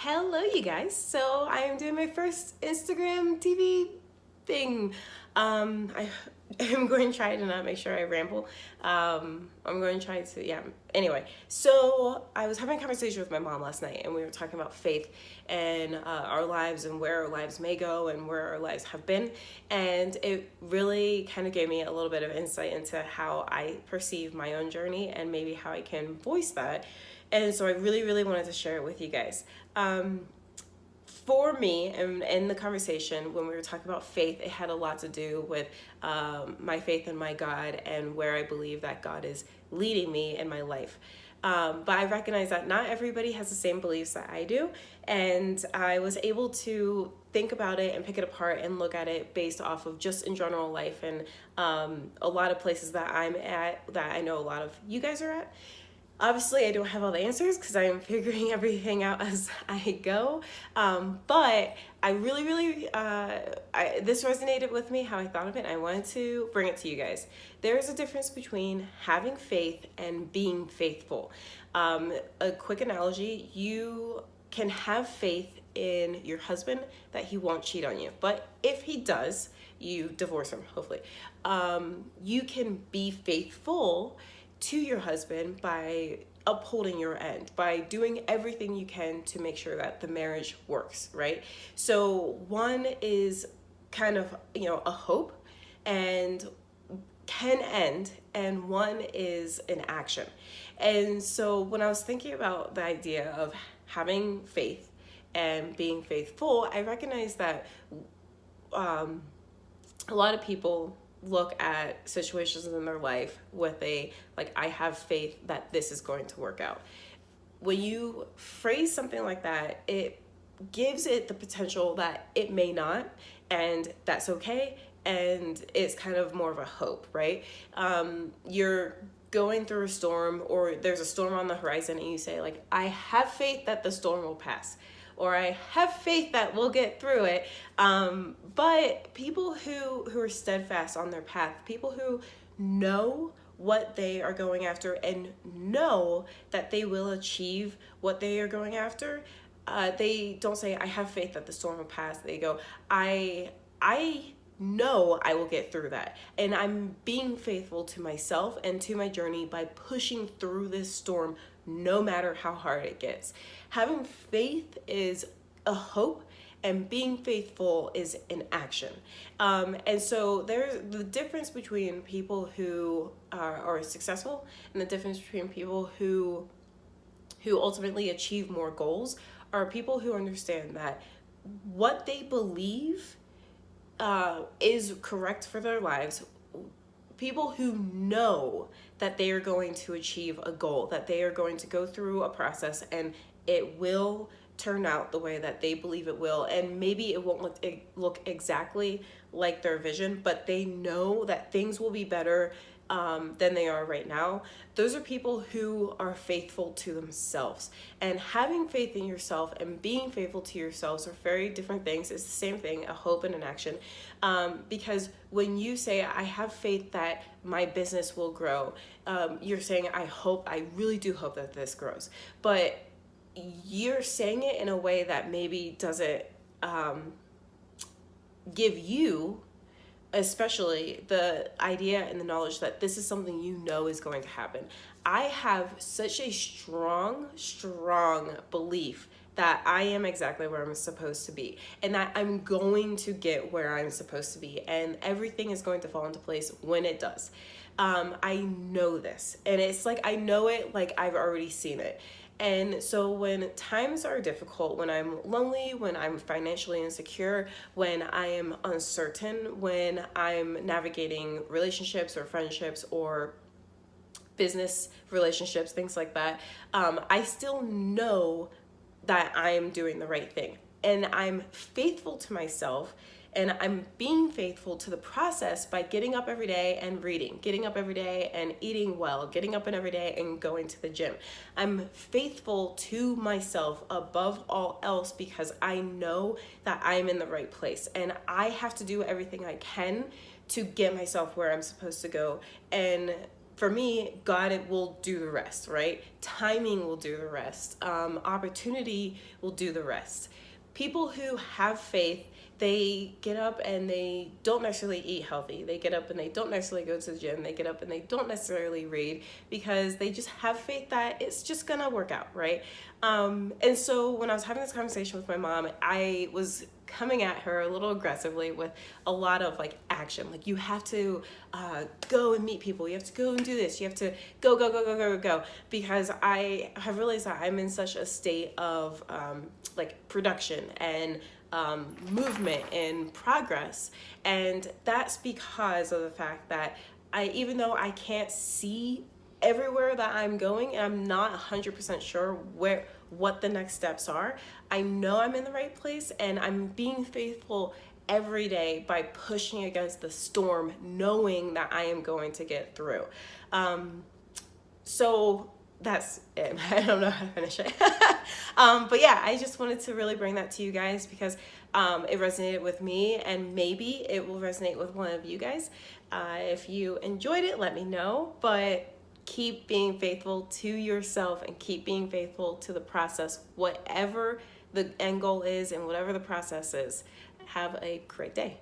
Hello, you guys. So I am doing my first Instagram TV thing. I am going to try to not make sure I ramble. I'm going to try to, yeah. Anyway, so I was having a conversation with my mom last night, and we were talking about faith and our lives and where our lives may go and where our lives have been. And it really kind of gave me a little bit of insight into how I perceive my own journey and maybe how I can voice that. And so I really, really wanted to share it with you guys. For me, and in the conversation, when we were talking about faith, it had a lot to do with my faith in my God and where I believe that God is leading me in my life. But I recognize that not everybody has the same beliefs that I do. And I was able to think about it and pick it apart and look at it based off of just in general life and a lot of places that I'm at that I know a lot of you guys are at. Obviously, I don't have all the answers because I am figuring everything out as I go. But I really, this resonated with me, how I thought of it, and I wanted to bring it to you guys. There is a difference between having faith and being faithful. A quick analogy, you can have faith in your husband that he won't cheat on you. But if he does, you divorce him, hopefully. You can be faithful to your husband by upholding your end, by doing everything you can to make sure that the marriage works, right? So one is kind of, a hope and can end, and one is an action. And so when I was thinking about the idea of having faith and being faithful, I recognized that a lot of people look at situations in their life with I have faith that this is going to work out. When you phrase something like that, it gives it the potential that it may not, and that's okay. And it's kind of more of a hope, right? You're going through a storm, or there's a storm on the horizon, and you say, I have faith that the storm will pass, or I have faith that we'll get through it. But people who are steadfast on their path, people who know what they are going after and know that they will achieve what they are going after, they don't say, I have faith that the storm will pass. They go, I know I will get through that. And I'm being faithful to myself and to my journey by pushing through this storm no matter how hard it gets. Having faith is a hope, and being faithful is an action. And so there's the difference between people who are successful and the difference between people who ultimately achieve more goals are people who understand that what they believe is correct for their lives. People who know that they are going to achieve a goal, that they are going to go through a process and it will turn out the way that they believe it will. And maybe it won't look exactly like their vision, but they know that things will be better than they are right now. Those are people who are faithful to themselves. And having faith in yourself and being faithful to yourselves are very different things. It's the same thing, a hope and an action. Because when you say, I have faith that my business will grow, you're saying, I really do hope that this grows. But you're saying it in a way that maybe doesn't give you especially the idea and the knowledge that this is something you know is going to happen. I have such a strong belief that I am exactly where I'm supposed to be and that I'm going to get where I'm supposed to be, and everything is going to fall into place when it does. I know this, and it's I know it like I've already seen it. And so when times are difficult, when I'm lonely, when I'm financially insecure, when I am uncertain, when I'm navigating relationships or friendships or business relationships, things like that, I still know that I'm doing the right thing. And I'm faithful to myself, and I'm being faithful to the process by getting up every day and reading, getting up every day and eating well, getting up every day and going to the gym. I'm faithful to myself above all else because I know that I'm in the right place, and I have to do everything I can to get myself where I'm supposed to go. And for me, God will do the rest, right? Timing will do the rest. Opportunity will do the rest. People who have faith, they get up and they don't necessarily eat healthy. They get up and they don't necessarily go to the gym. They get up and they don't necessarily read because they just have faith that it's just gonna work out, right? And so when I was having this conversation with my mom, I was coming at her a little aggressively with a lot of like action. Like, you have to go and meet people. You have to go and do this. You have to go. Because I have realized that I'm in such a state of like production and movement and progress. And that's because of the fact that even though I can't see everywhere that I'm going, and I'm not 100% sure what the next steps are, I know I'm in the right place, and I'm being faithful every day by pushing against the storm, knowing that I am going to get through. So that's it. I don't know how to finish it. But yeah, I just wanted to really bring that to you guys because it resonated with me, and maybe it will resonate with one of you guys. If you enjoyed it, let me know. But keep being faithful to yourself and keep being faithful to the process, whatever the end goal is and whatever the process is. Have a great day.